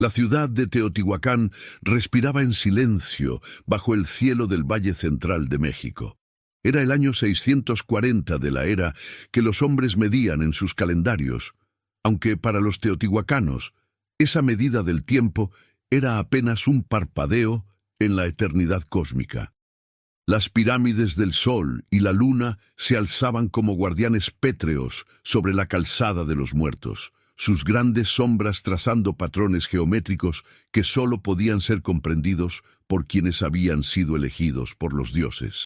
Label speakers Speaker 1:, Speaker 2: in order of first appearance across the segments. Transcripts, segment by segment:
Speaker 1: La ciudad de Teotihuacán respiraba en silencio bajo el cielo del Valle Central de México. Era el año 640 de la era que los hombres medían en sus calendarios, aunque para los teotihuacanos esa medida del tiempo era apenas un parpadeo en la eternidad cósmica. Las pirámides del Sol y la Luna se alzaban como guardianes pétreos sobre la calzada de los muertos, sus grandes sombras trazando patrones geométricos que sólo podían ser comprendidos por quienes habían sido elegidos por los dioses.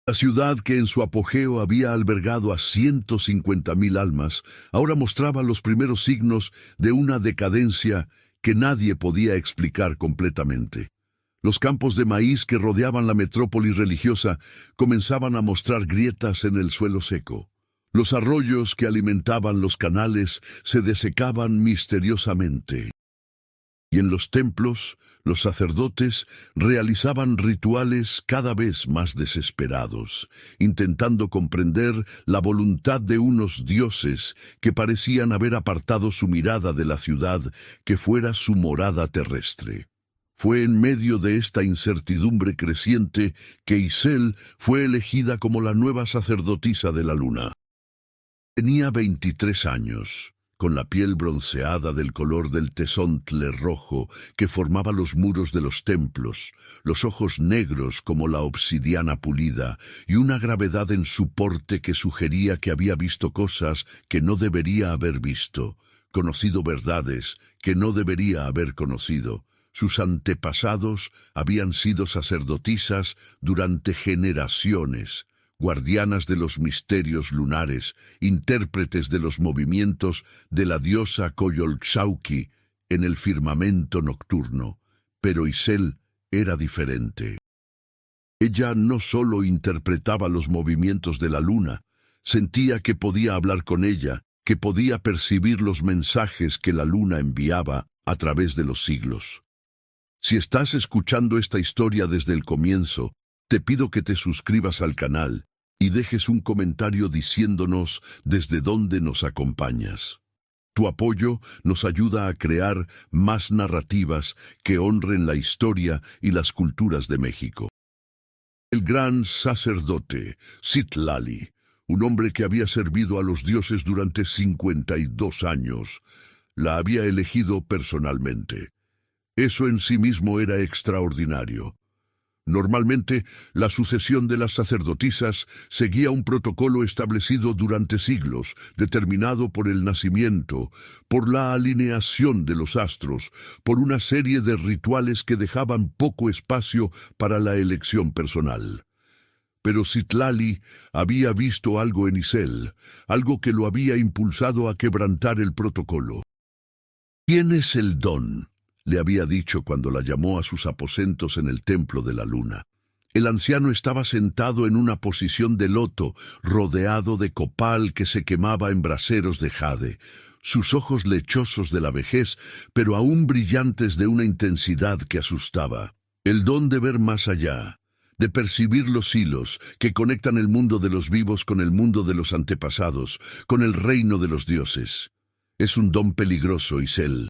Speaker 1: La ciudad que en su apogeo había albergado a 150.000 almas, ahora mostraba los primeros signos de una decadencia que nadie podía explicar completamente. Los campos de maíz que rodeaban la metrópoli religiosa comenzaban a mostrar grietas en el suelo seco. Los arroyos que alimentaban los canales se desecaban misteriosamente. Y en los templos, los sacerdotes realizaban rituales cada vez más desesperados, intentando comprender la voluntad de unos dioses que parecían haber apartado su mirada de la ciudad que fuera su morada terrestre. Fue en medio de esta incertidumbre creciente que Isel fue elegida como la nueva sacerdotisa de la luna. Tenía 23 años, con la piel bronceada del color del tezontle rojo que formaba los muros de los templos, los ojos negros como la obsidiana pulida y una gravedad en su porte que sugería que había visto cosas que no debería haber visto, conocido verdades que no debería haber conocido. Sus antepasados habían sido sacerdotisas durante generaciones, guardianas de los misterios lunares, intérpretes de los movimientos de la diosa Coyolxauhqui en el firmamento nocturno. Pero Isel era diferente. Ella no solo interpretaba los movimientos de la luna, sentía que podía hablar con ella, que podía percibir los mensajes que la luna enviaba a través de los siglos. Si estás escuchando esta historia desde el comienzo, te pido que te suscribas al canal y dejes un comentario diciéndonos desde dónde nos acompañas. Tu apoyo nos ayuda a crear más narrativas que honren la historia y las culturas de México. El gran sacerdote Citlali, un hombre que había servido a los dioses durante 52 años, la había elegido personalmente. Eso en sí mismo era extraordinario. Normalmente, la sucesión de las sacerdotisas seguía un protocolo establecido durante siglos, determinado por el nacimiento, por la alineación de los astros, por una serie de rituales que dejaban poco espacio para la elección personal. Pero Citlali había visto algo en Isel, algo que lo había impulsado a quebrantar el protocolo. ¿Quién es el don?, le había dicho cuando la llamó a sus aposentos en el templo de la luna. El anciano estaba sentado en una posición de loto, rodeado de copal que se quemaba en braseros de jade, sus ojos lechosos de la vejez, pero aún brillantes de una intensidad que asustaba. El don de ver más allá, de percibir los hilos que conectan el mundo de los vivos con el mundo de los antepasados, con el reino de los dioses. Es un don peligroso, Isel.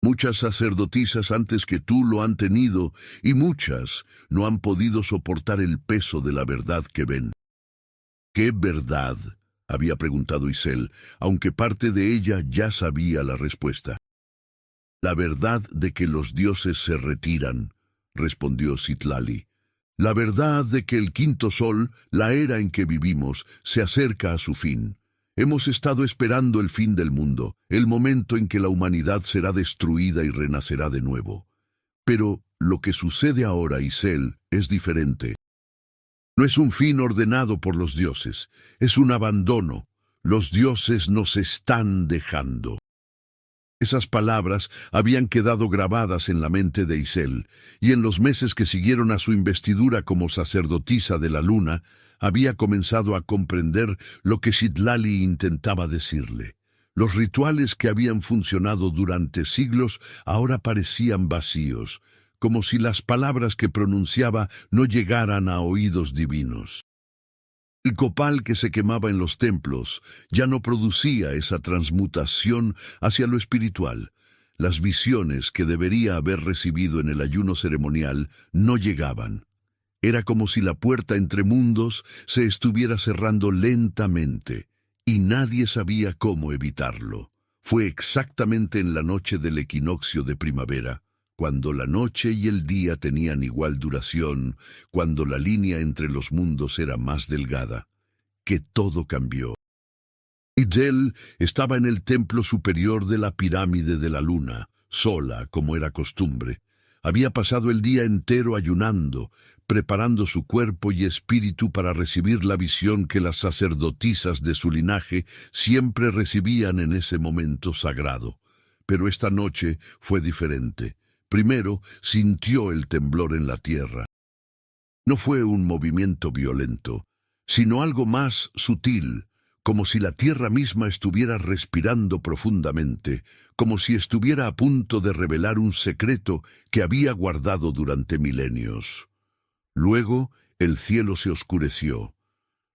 Speaker 1: Muchas sacerdotisas antes que tú lo han tenido, y muchas no han podido soportar el peso de la verdad que ven. ¿Qué verdad?, había preguntado Isel, aunque parte de ella ya sabía la respuesta. La verdad de que los dioses se retiran, respondió Citlali. La verdad de que el quinto sol, la era en que vivimos, se acerca a su fin. Hemos estado esperando el fin del mundo, el momento en que la humanidad será destruida y renacerá de nuevo. Pero lo que sucede ahora, Isel, es diferente. No es un fin ordenado por los dioses, es un abandono. Los dioses nos están dejando. Esas palabras habían quedado grabadas en la mente de Isel, y en los meses que siguieron a su investidura como sacerdotisa de la luna, había comenzado a comprender lo que Citlali intentaba decirle. Los rituales que habían funcionado durante siglos ahora parecían vacíos, como si las palabras que pronunciaba no llegaran a oídos divinos. El copal que se quemaba en los templos ya no producía esa transmutación hacia lo espiritual. Las visiones que debería haber recibido en el ayuno ceremonial no llegaban. Era como si la puerta entre mundos se estuviera cerrando lentamente, y nadie sabía cómo evitarlo. Fue exactamente en la noche del equinoccio de primavera, cuando la noche y el día tenían igual duración, cuando la línea entre los mundos era más delgada, que todo cambió. Itzel estaba en el templo superior de la pirámide de la luna, sola como era costumbre. Había pasado el día entero ayunando, preparando su cuerpo y espíritu para recibir la visión que las sacerdotisas de su linaje siempre recibían en ese momento sagrado. Pero esta noche fue diferente. Primero sintió el temblor en la tierra. No fue un movimiento violento, sino algo más sutil, como si la tierra misma estuviera respirando profundamente, como si estuviera a punto de revelar un secreto que había guardado durante milenios. Luego el cielo se oscureció.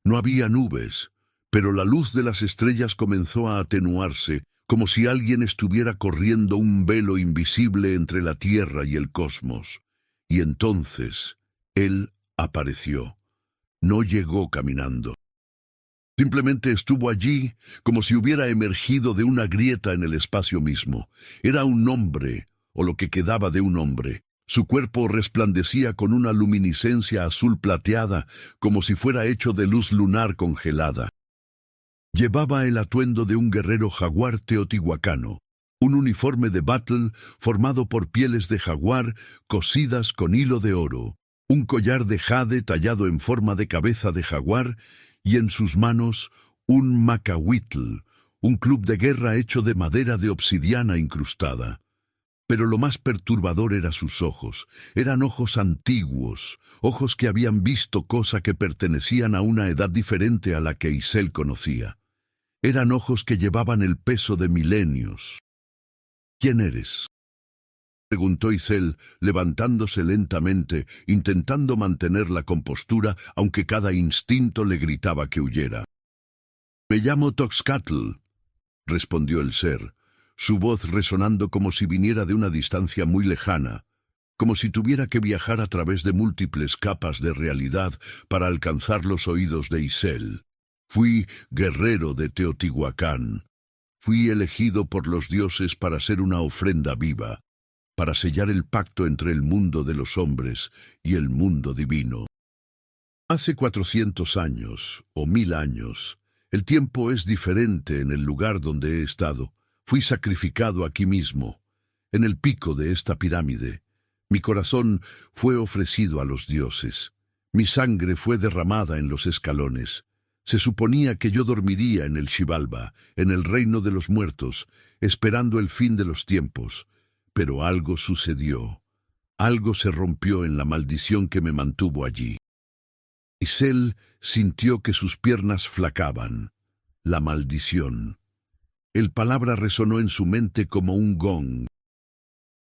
Speaker 1: No había nubes, pero la luz de las estrellas comenzó a atenuarse, como si alguien estuviera corriendo un velo invisible entre la tierra y el cosmos. Y entonces él apareció. No llegó caminando. Simplemente estuvo allí como si hubiera emergido de una grieta en el espacio mismo. Era un hombre, o lo que quedaba de un hombre. Su cuerpo resplandecía con una luminiscencia azul plateada, como si fuera hecho de luz lunar congelada. Llevaba el atuendo de un guerrero jaguar teotihuacano, un uniforme de battle formado por pieles de jaguar cosidas con hilo de oro, un collar de jade tallado en forma de cabeza de jaguar, y en sus manos un macahuitl, un club de guerra hecho de madera de obsidiana incrustada. Pero lo más perturbador eran sus ojos. Eran ojos antiguos, ojos que habían visto cosas que pertenecían a una edad diferente a la que Itzel conocía. Eran ojos que llevaban el peso de milenios. ¿Quién eres?, preguntó Itzel, levantándose lentamente, intentando mantener la compostura, aunque cada instinto le gritaba que huyera. «Me llamo Toxcatl», respondió el ser, su voz resonando como si viniera de una distancia muy lejana, como si tuviera que viajar a través de múltiples capas de realidad para alcanzar los oídos de Itzel. «Fui guerrero de Teotihuacán. Fui elegido por los dioses para ser una ofrenda viva, para sellar el pacto entre el mundo de los hombres y el mundo divino. Hace 400 años, o 1000 años, el tiempo es diferente en el lugar donde he estado. Fui sacrificado aquí mismo, en el pico de esta pirámide. Mi corazón fue ofrecido a los dioses. Mi sangre fue derramada en los escalones. Se suponía que yo dormiría en el Xibalba, en el reino de los muertos, esperando el fin de los tiempos. Pero algo sucedió. Algo se rompió en la maldición que me mantuvo allí. Itzel sintió que sus piernas flacaban. La maldición. El palabra resonó en su mente como un gong.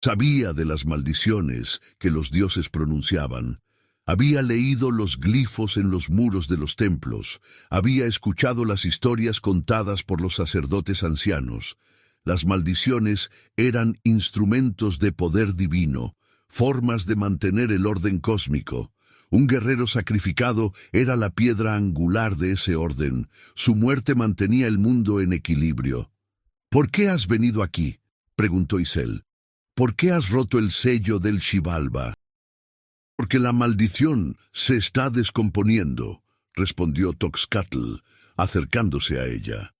Speaker 1: Sabía de las maldiciones que los dioses pronunciaban. Había leído los glifos en los muros de los templos. Había escuchado las historias contadas por los sacerdotes ancianos. Las maldiciones eran instrumentos de poder divino, formas de mantener el orden cósmico. Un guerrero sacrificado era la piedra angular de ese orden. Su muerte mantenía el mundo en equilibrio. «¿Por qué has venido aquí?», preguntó Itzel. «¿Por qué has roto el sello del Xibalba?». «Porque la maldición se está descomponiendo», respondió Toxcatl, acercándose a ella.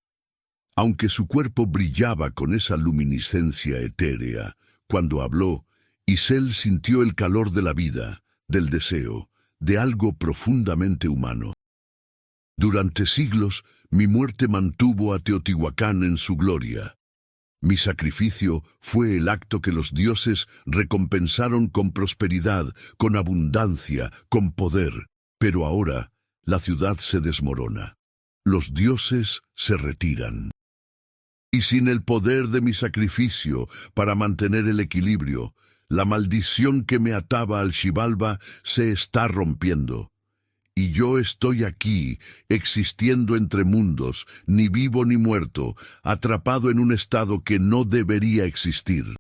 Speaker 1: Aunque su cuerpo brillaba con esa luminiscencia etérea, cuando habló, Itzel sintió el calor de la vida, del deseo, de algo profundamente humano. «Durante siglos, mi muerte mantuvo a Teotihuacán en su gloria. Mi sacrificio fue el acto que los dioses recompensaron con prosperidad, con abundancia, con poder. Pero ahora, la ciudad se desmorona. Los dioses se retiran. Y sin el poder de mi sacrificio para mantener el equilibrio, la maldición que me ataba al Xibalba se está rompiendo. Y yo estoy aquí, existiendo entre mundos, ni vivo ni muerto, atrapado en un estado que no debería existir».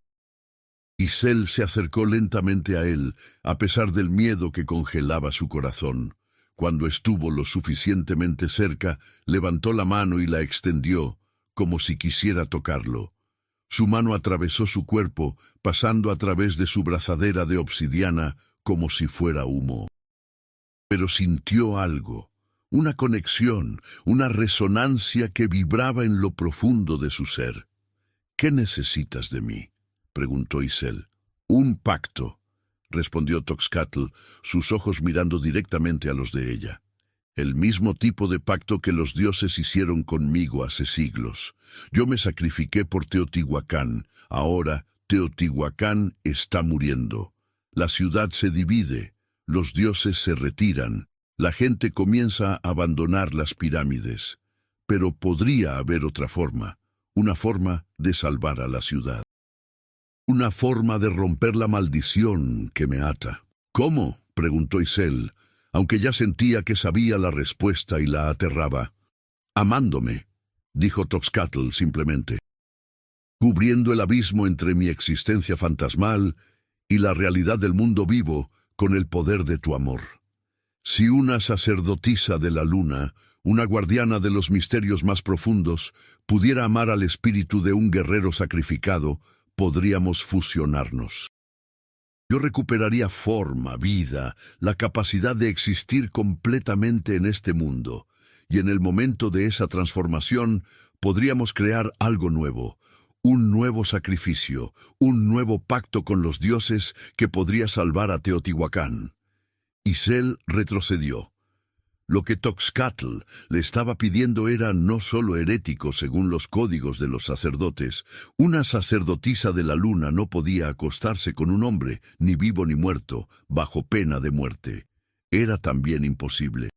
Speaker 1: Isel se acercó lentamente a él, a pesar del miedo que congelaba su corazón. Cuando estuvo lo suficientemente cerca, levantó la mano y la extendió, como si quisiera tocarlo. Su mano atravesó su cuerpo, pasando a través de su brazadera de obsidiana, como si fuera humo. Pero sintió algo, una conexión, una resonancia que vibraba en lo profundo de su ser. «¿Qué necesitas de mí?», preguntó Isel. «Un pacto», respondió Toxcatl, sus ojos mirando directamente a los de ella. «El mismo tipo de pacto que los dioses hicieron conmigo hace siglos. Yo me sacrifiqué por Teotihuacán. Ahora Teotihuacán está muriendo. La ciudad se divide, los dioses se retiran, la gente comienza a abandonar las pirámides. Pero podría haber otra forma, una forma de salvar a la ciudad. Una forma de romper la maldición que me ata». «¿Cómo?», preguntó Isel, aunque ya sentía que sabía la respuesta y la aterraba. «Amándome», dijo Toxcatl simplemente, «cubriendo el abismo entre mi existencia fantasmal y la realidad del mundo vivo con el poder de tu amor. Si una sacerdotisa de la luna, una guardiana de los misterios más profundos, pudiera amar al espíritu de un guerrero sacrificado, podríamos fusionarnos. Yo recuperaría forma, vida, la capacidad de existir completamente en este mundo, y en el momento de esa transformación podríamos crear algo nuevo, un nuevo sacrificio, un nuevo pacto con los dioses que podría salvar a Teotihuacán». Isel retrocedió. Lo que Toxcatl le estaba pidiendo era no solo herético según los códigos de los sacerdotes. Una sacerdotisa de la luna no podía acostarse con un hombre, ni vivo ni muerto, bajo pena de muerte. Era también imposible.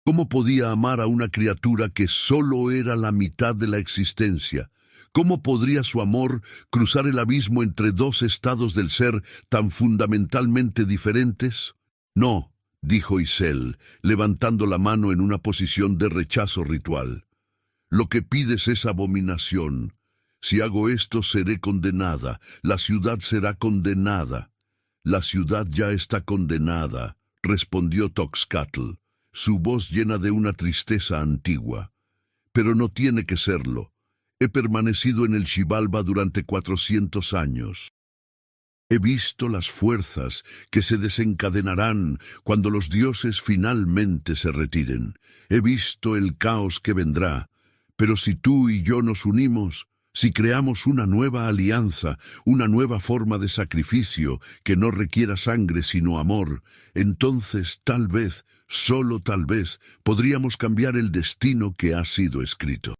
Speaker 1: ¿Cómo podía amar a una criatura que solo era la mitad de la existencia? ¿Cómo podría su amor cruzar el abismo entre dos estados del ser tan fundamentalmente diferentes? «No», dijo Isel, levantando la mano en una posición de rechazo ritual. «Lo que pides es abominación. Si hago esto seré condenada, la ciudad será condenada». «La ciudad ya está condenada», respondió Toxcatl, su voz llena de una tristeza antigua. «Pero no tiene que serlo. He permanecido en el Xibalba durante 400 años. He visto las fuerzas que se desencadenarán cuando los dioses finalmente se retiren. He visto el caos que vendrá. Pero si tú y yo nos unimos, si creamos una nueva alianza, una nueva forma de sacrificio que no requiera sangre sino amor, entonces tal vez, solo tal vez, podríamos cambiar el destino que ha sido escrito».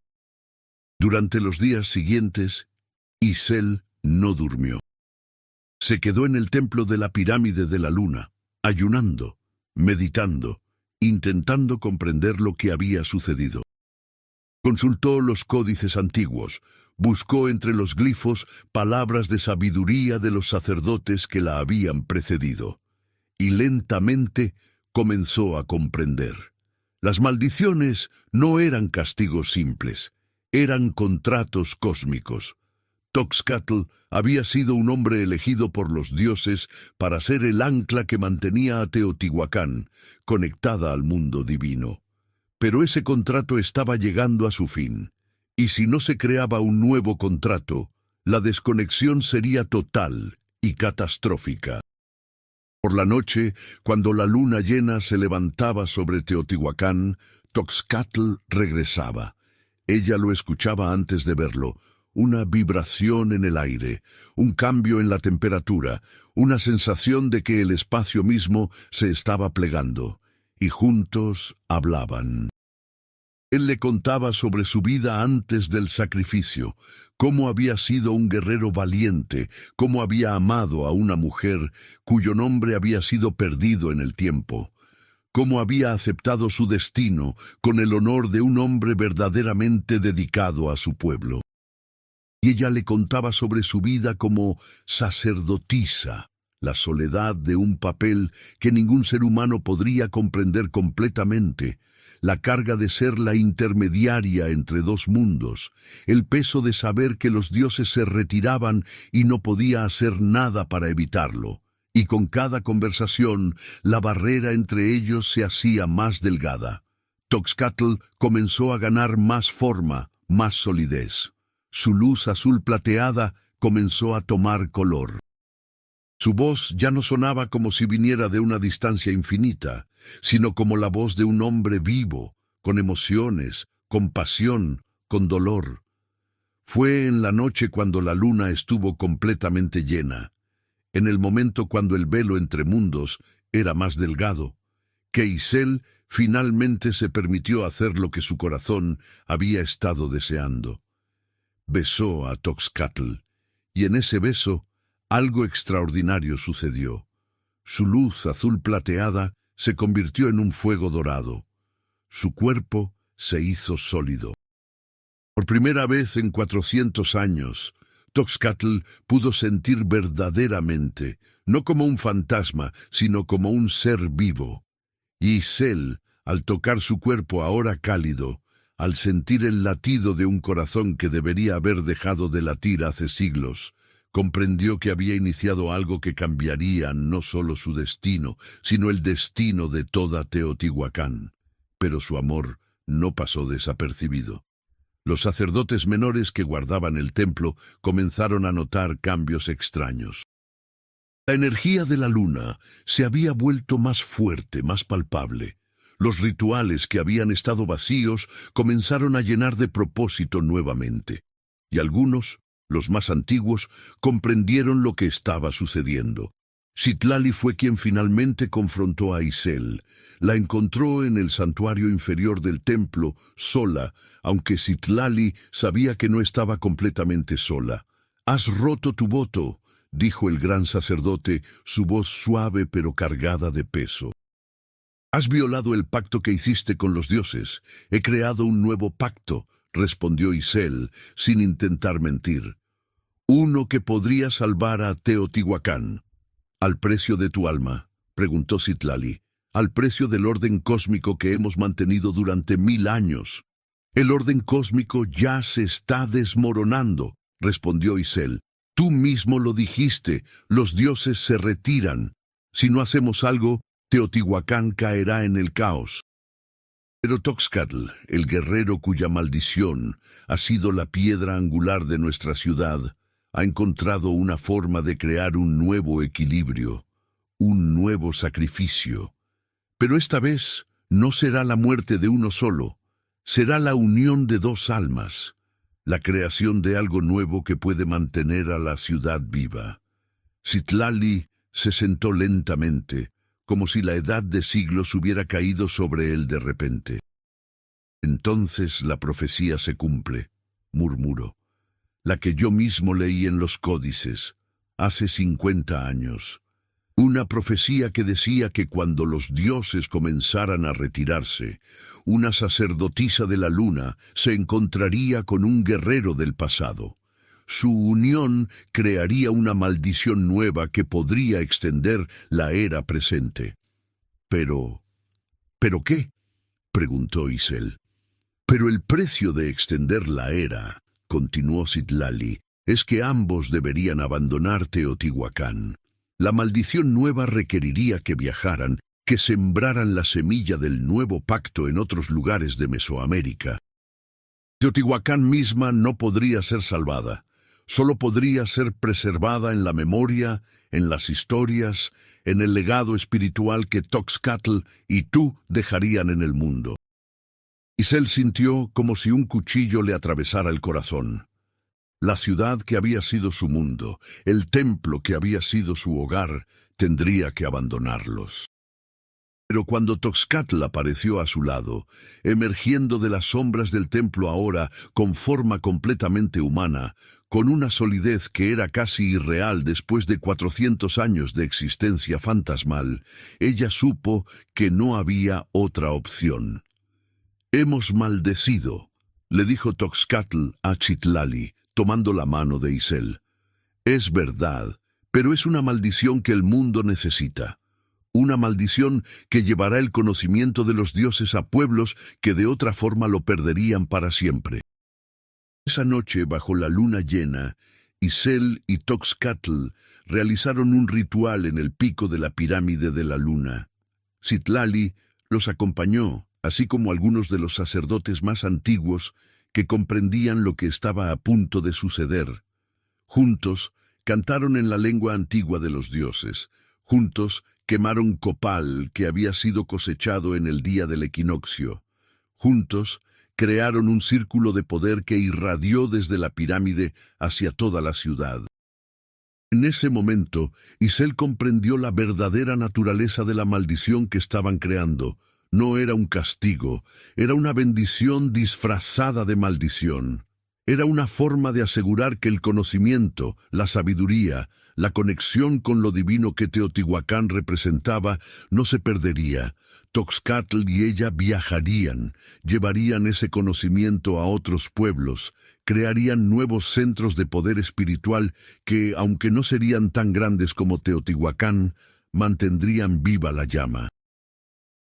Speaker 1: Durante los días siguientes, Isel no durmió. Se quedó en el templo de la pirámide de la luna, ayunando, meditando, intentando comprender lo que había sucedido. Consultó los códices antiguos, buscó entre los glifos palabras de sabiduría de los sacerdotes que la habían precedido, y lentamente comenzó a comprender. Las maldiciones no eran castigos simples, eran contratos cósmicos. Toxcatl había sido un hombre elegido por los dioses para ser el ancla que mantenía a Teotihuacán, conectada al mundo divino. Pero ese contrato estaba llegando a su fin, y si no se creaba un nuevo contrato, la desconexión sería total y catastrófica. Por la noche, cuando la luna llena se levantaba sobre Teotihuacán, Toxcatl regresaba. Ella lo escuchaba antes de verlo. Una vibración en el aire, un cambio en la temperatura, una sensación de que el espacio mismo se estaba plegando, y juntos hablaban. Él le contaba sobre su vida antes del sacrificio, cómo había sido un guerrero valiente, cómo había amado a una mujer cuyo nombre había sido perdido en el tiempo, cómo había aceptado su destino con el honor de un hombre verdaderamente dedicado a su pueblo. Y ella le contaba sobre su vida como sacerdotisa, la soledad de un papel que ningún ser humano podría comprender completamente, la carga de ser la intermediaria entre dos mundos, el peso de saber que los dioses se retiraban y no podía hacer nada para evitarlo. Y con cada conversación, la barrera entre ellos se hacía más delgada. Toxcatl comenzó a ganar más forma, más solidez. Su luz azul plateada comenzó a tomar color. Su voz ya no sonaba como si viniera de una distancia infinita, sino como la voz de un hombre vivo, con emociones, con pasión, con dolor. Fue en la noche cuando la luna estuvo completamente llena, en el momento cuando el velo entre mundos era más delgado, que Isel finalmente se permitió hacer lo que su corazón había estado deseando. Besó a Toxcatl, y en ese beso algo extraordinario sucedió. Su luz azul plateada se convirtió en un fuego dorado. Su cuerpo se hizo sólido. Por primera vez en 400 años, Toxcatl pudo sentir verdaderamente, no como un fantasma, sino como un ser vivo. Y Isel, al tocar su cuerpo ahora cálido, al sentir el latido de un corazón que debería haber dejado de latir hace siglos, comprendió que había iniciado algo que cambiaría no solo su destino, sino el destino de toda Teotihuacán. Pero su amor no pasó desapercibido. Los sacerdotes menores que guardaban el templo comenzaron a notar cambios extraños. La energía de la luna se había vuelto más fuerte, más palpable. Los rituales que habían estado vacíos comenzaron a llenar de propósito nuevamente. Y algunos, los más antiguos, comprendieron lo que estaba sucediendo. Citlali fue quien finalmente confrontó a Isel. La encontró en el santuario inferior del templo, sola, aunque Citlali sabía que no estaba completamente sola. «Has roto tu voto», dijo el gran sacerdote, su voz suave pero cargada de peso. «Has violado el pacto que hiciste con los dioses. He creado un nuevo pacto», respondió Isel, sin intentar mentir. «Uno que podría salvar a Teotihuacán». «¿Al precio de tu alma?», preguntó Citlali. «Al precio del orden cósmico que hemos mantenido durante 1000 años». «El orden cósmico ya se está desmoronando», respondió Isel. «Tú mismo lo dijiste, los dioses se retiran. Si no hacemos algo, Teotihuacán caerá en el caos». Pero Toxcatl, el guerrero cuya maldición ha sido la piedra angular de nuestra ciudad, ha encontrado una forma de crear un nuevo equilibrio, un nuevo sacrificio. Pero esta vez no será la muerte de uno solo, será la unión de dos almas, la creación de algo nuevo que puede mantener a la ciudad viva. Citlali se sentó lentamente, como si la edad de siglos hubiera caído sobre él de repente. «Entonces la profecía se cumple», murmuró, «la que yo mismo leí en los códices, hace 50 años. Una profecía que decía que cuando los dioses comenzaran a retirarse, una sacerdotisa de la luna se encontraría con un guerrero del pasado. Su unión crearía una maldición nueva que podría extender la era presente». «¿Pero qué?», preguntó Isel. «Pero el precio de extender la era», continuó Citlali, «es que ambos deberían abandonar Teotihuacán. La maldición nueva requeriría que viajaran, que sembraran la semilla del nuevo pacto en otros lugares de Mesoamérica. Teotihuacán misma no podría ser salvada. Solo podría ser preservada en la memoria, en las historias, en el legado espiritual que Toxcatl y tú dejarían en el mundo». Isel sintió como si un cuchillo le atravesara el corazón. La ciudad que había sido su mundo, el templo que había sido su hogar, tendría que abandonarlos. Pero cuando Toxcatl apareció a su lado, emergiendo de las sombras del templo ahora con forma completamente humana, con una solidez que era casi irreal después de 400 años de existencia fantasmal, ella supo que no había otra opción. «Hemos maldecido», le dijo Toxcatl a Citlali, tomando la mano de Isel. «Es verdad, pero es una maldición que el mundo necesita. una maldición que llevará el conocimiento de los dioses a pueblos que de otra forma lo perderían para siempre. Esa noche, bajo la luna llena, Isel y Toxcatl realizaron un ritual en el pico de la pirámide de la luna. Citlali los acompañó, así como algunos de los sacerdotes más antiguos que comprendían lo que estaba a punto de suceder. Juntos, cantaron en la lengua antigua de los dioses. Juntos, quemaron copal que había sido cosechado en el día del equinoccio. Juntos, crearon un círculo de poder que irradió desde la pirámide hacia toda la ciudad. En ese momento, Isel comprendió la verdadera naturaleza de la maldición que estaban creando. No era un castigo, era una bendición disfrazada de maldición. Era una forma de asegurar que el conocimiento, la sabiduría, la conexión con lo divino que Teotihuacán representaba no se perdería. Toxcatl y ella viajarían, llevarían ese conocimiento a otros pueblos, crearían nuevos centros de poder espiritual que, aunque no serían tan grandes como Teotihuacán, mantendrían viva la llama.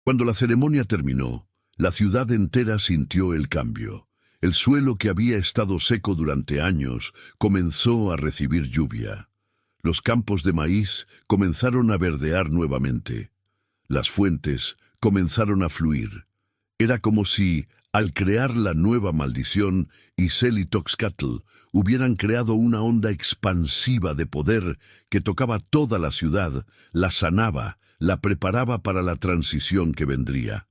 Speaker 1: Cuando la ceremonia terminó, la ciudad entera sintió el cambio. El suelo que había estado seco durante años comenzó a recibir lluvia. Los campos de maíz comenzaron a verdear nuevamente. Las fuentes comenzaron a fluir. Era como si, al crear la nueva maldición, Isel y Toxcatl hubieran creado una onda expansiva de poder que tocaba toda la ciudad, la sanaba, la preparaba para la transición que vendría.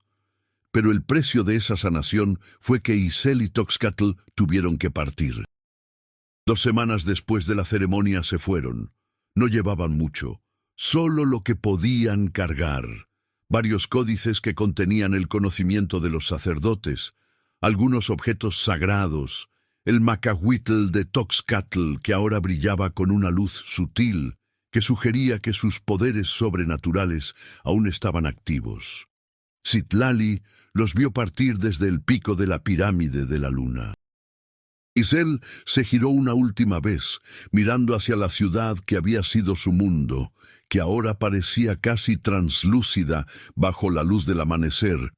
Speaker 1: Pero el precio de esa sanación fue que Isel y Toxcatl tuvieron que partir. 2 semanas después de la ceremonia se fueron. No llevaban mucho, solo lo que podían cargar. Varios códices que contenían el conocimiento de los sacerdotes, algunos objetos sagrados, el macahuitl de Toxcatl que ahora brillaba con una luz sutil que sugería que sus poderes sobrenaturales aún estaban activos. Citlali los vio partir desde el pico de la pirámide de la luna. Isel se giró una última vez, mirando hacia la ciudad que había sido su mundo, que ahora parecía casi translúcida bajo la luz del amanecer,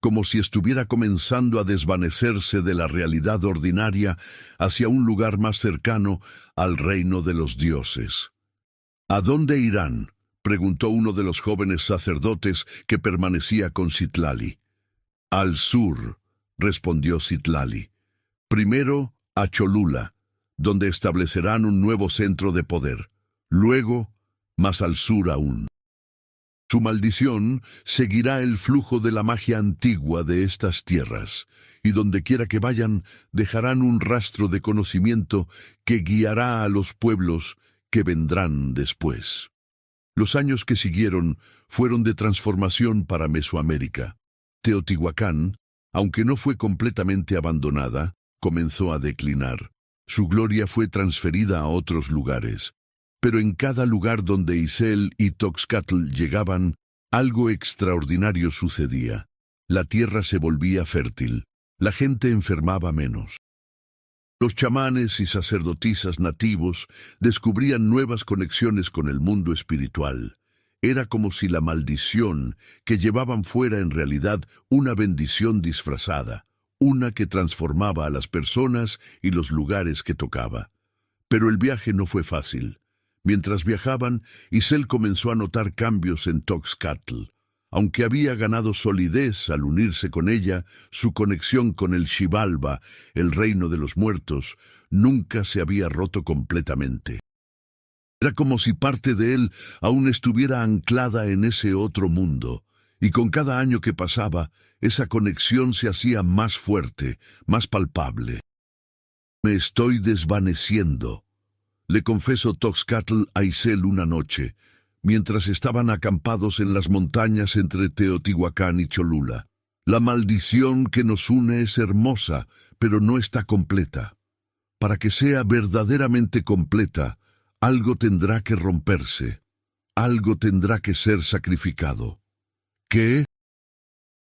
Speaker 1: como si estuviera comenzando a desvanecerse de la realidad ordinaria hacia un lugar más cercano al reino de los dioses. ¿A dónde irán?, preguntó uno de los jóvenes sacerdotes que permanecía con Citlali. Al sur, respondió Citlali. Primero a Cholula, donde establecerán un nuevo centro de poder. Luego, más al sur aún. Su maldición seguirá el flujo de la magia antigua de estas tierras, y donde quiera que vayan, dejarán un rastro de conocimiento que guiará a los pueblos que vendrán después. Los años que siguieron fueron de transformación para Mesoamérica. Teotihuacán, aunque no fue completamente abandonada, comenzó a declinar. Su gloria fue transferida a otros lugares. Pero en cada lugar donde Isel y Toxcatl llegaban, algo extraordinario sucedía. La tierra se volvía fértil. La gente enfermaba menos. Los chamanes y sacerdotisas nativos descubrían nuevas conexiones con el mundo espiritual. Era como si la maldición que llevaban fuera en realidad una bendición disfrazada, una que transformaba a las personas y los lugares que tocaba. Pero el viaje no fue fácil. Mientras viajaban, Isel comenzó a notar cambios en Toxcatl. Aunque había ganado solidez al unirse con ella, su conexión con el Xibalba, el reino de los muertos, nunca se había roto completamente. Era como si parte de él aún estuviera anclada en ese otro mundo, y con cada año que pasaba, esa conexión se hacía más fuerte, más palpable. Me estoy desvaneciendo, le confesó Toxcatl a Isel una noche, mientras estaban acampados en las montañas entre Teotihuacán y Cholula. La maldición que nos une es hermosa, pero no está completa. Para que sea verdaderamente completa, algo tendrá que romperse, algo tendrá que ser sacrificado. ¿Qué?,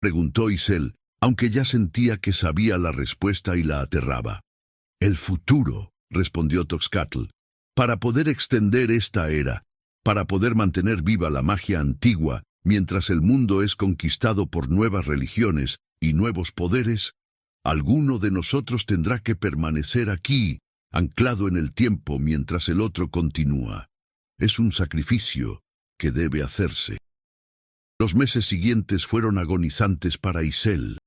Speaker 1: preguntó Isel, aunque ya sentía que sabía la respuesta y la aterraba. El futuro, respondió Toxcatl, para poder extender esta era, para poder mantener viva la magia antigua Mientras el mundo es conquistado por nuevas religiones y nuevos poderes, alguno de nosotros tendrá que permanecer aquí, anclado en el tiempo mientras el otro continúa. Es un sacrificio que debe hacerse. Los meses siguientes fueron agonizantes para Isel.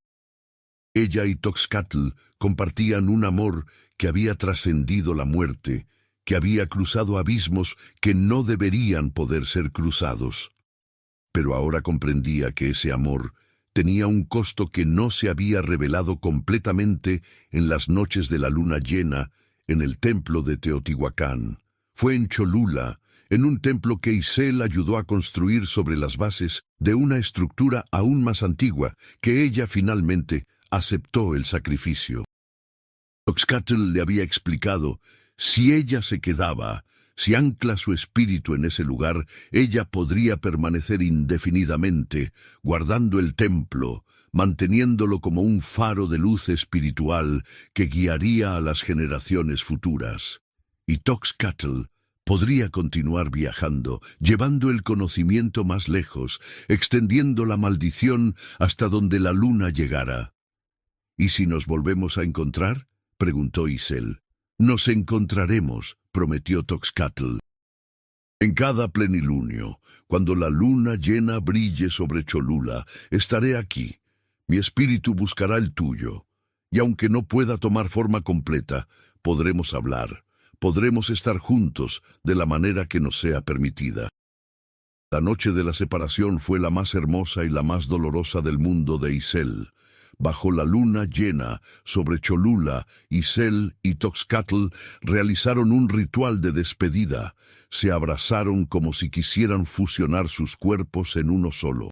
Speaker 1: Ella y Toxcatl compartían un amor que había trascendido la muerte, que había cruzado abismos que no deberían poder ser cruzados. Pero ahora comprendía que ese amor tenía un costo que no se había revelado completamente en las noches de la luna llena en el templo de Teotihuacán. Fue en Cholula, en un templo que Isel ayudó a construir sobre las bases de una estructura aún más antigua, que ella finalmente aceptó el sacrificio. Toxcatl le había explicado, si ella se quedaba, si ancla su espíritu en ese lugar, ella podría permanecer indefinidamente, guardando el templo, manteniéndolo como un faro de luz espiritual que guiaría a las generaciones futuras. Y Toxcatl podría continuar viajando, llevando el conocimiento más lejos, extendiendo la maldición hasta donde la luna llegara. ¿Y si nos volvemos a encontrar?, preguntó Isel. Nos encontraremos, prometió Toxcatl. En cada plenilunio, cuando la luna llena brille sobre Cholula, estaré aquí. Mi espíritu buscará el tuyo. Y aunque no pueda tomar forma completa, podremos hablar. Podremos estar juntos de la manera que nos sea permitida. La noche de la separación fue la más hermosa y la más dolorosa del mundo de Isel. Bajo la luna llena, sobre Cholula, Isel y Toxcatl realizaron un ritual de despedida. Se abrazaron como si quisieran fusionar sus cuerpos en uno solo.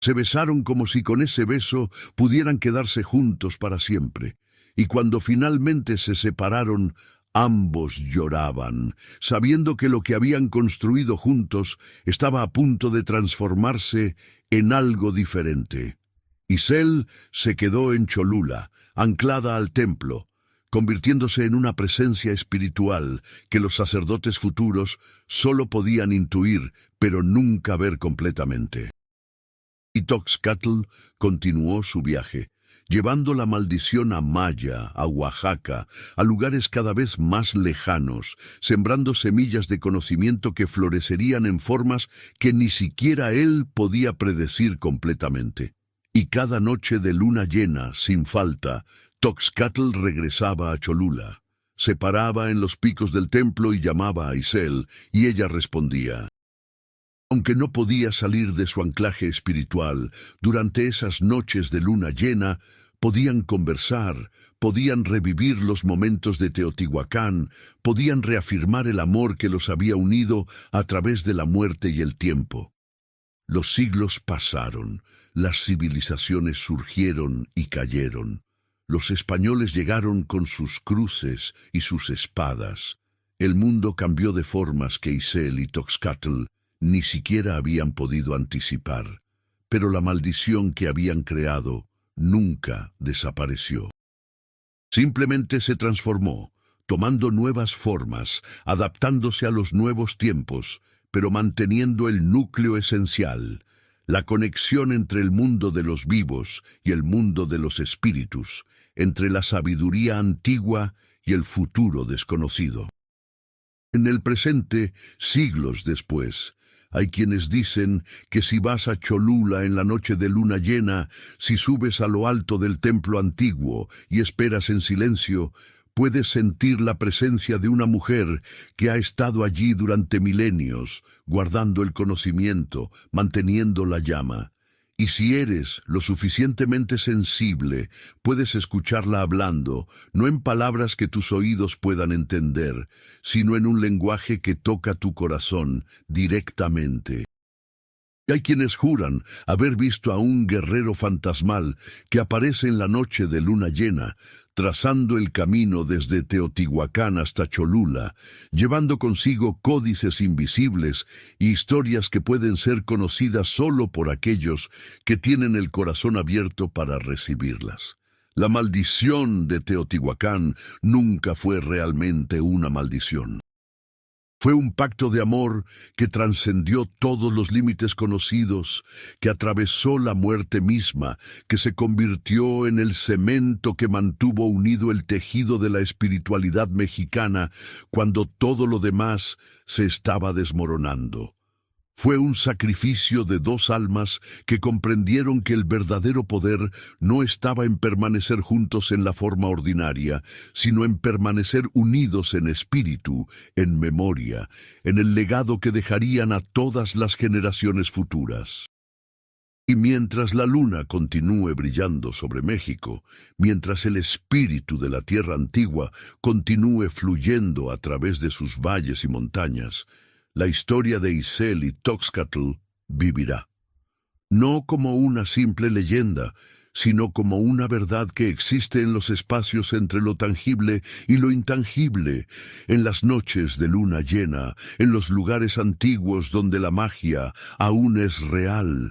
Speaker 1: Se besaron como si con ese beso pudieran quedarse juntos para siempre. Y cuando finalmente se separaron, ambos lloraban, sabiendo que lo que habían construido juntos estaba a punto de transformarse en algo diferente. Isel se quedó en Cholula, anclada al templo, convirtiéndose en una presencia espiritual que los sacerdotes futuros solo podían intuir, pero nunca ver completamente. Y Toxcatl continuó su viaje, llevando la maldición a Maya, a Oaxaca, a lugares cada vez más lejanos, sembrando semillas de conocimiento que florecerían en formas que ni siquiera él podía predecir completamente. Y cada noche de luna llena, sin falta, Toxcatl regresaba a Cholula. Se paraba en los picos del templo y llamaba a Isel, y ella respondía. Aunque no podía salir de su anclaje espiritual, durante esas noches de luna llena, podían conversar, podían revivir los momentos de Teotihuacán, podían reafirmar el amor que los había unido a través de la muerte y el tiempo. Los siglos pasaron, las civilizaciones surgieron y cayeron. Los españoles llegaron con sus cruces y sus espadas. El mundo cambió de formas que Isel y Toxcatl ni siquiera habían podido anticipar, pero la maldición que habían creado nunca desapareció. Simplemente se transformó, tomando nuevas formas, adaptándose a los nuevos tiempos, pero manteniendo el núcleo esencial, la conexión entre el mundo de los vivos y el mundo de los espíritus, entre la sabiduría antigua y el futuro desconocido. En el presente, siglos después, hay quienes dicen que si vas a Cholula en la noche de luna llena, si subes a lo alto del templo antiguo y esperas en silencio, puedes sentir la presencia de una mujer que ha estado allí durante milenios, guardando el conocimiento, manteniendo la llama. Y si eres lo suficientemente sensible, puedes escucharla hablando, no en palabras que tus oídos puedan entender, sino en un lenguaje que toca tu corazón directamente. Y hay quienes juran haber visto a un guerrero fantasmal que aparece en la noche de luna llena, trazando el camino desde Teotihuacán hasta Cholula, llevando consigo códices invisibles y historias que pueden ser conocidas solo por aquellos que tienen el corazón abierto para recibirlas. La maldición de Teotihuacán nunca fue realmente una maldición. Fue un pacto de amor que trascendió todos los límites conocidos, que atravesó la muerte misma, que se convirtió en el cemento que mantuvo unido el tejido de la espiritualidad mexicana cuando todo lo demás se estaba desmoronando. Fue un sacrificio de dos almas que comprendieron que el verdadero poder no estaba en permanecer juntos en la forma ordinaria, sino en permanecer unidos en espíritu, en memoria, en el legado que dejarían a todas las generaciones futuras. Y mientras la luna continúe brillando sobre México, mientras el espíritu de la tierra antigua continúe fluyendo a través de sus valles y montañas, la historia de Isel y Toxcatl vivirá. No como una simple leyenda, sino como una verdad que existe en los espacios entre lo tangible y lo intangible, en las noches de luna llena, en los lugares antiguos donde la magia aún es real.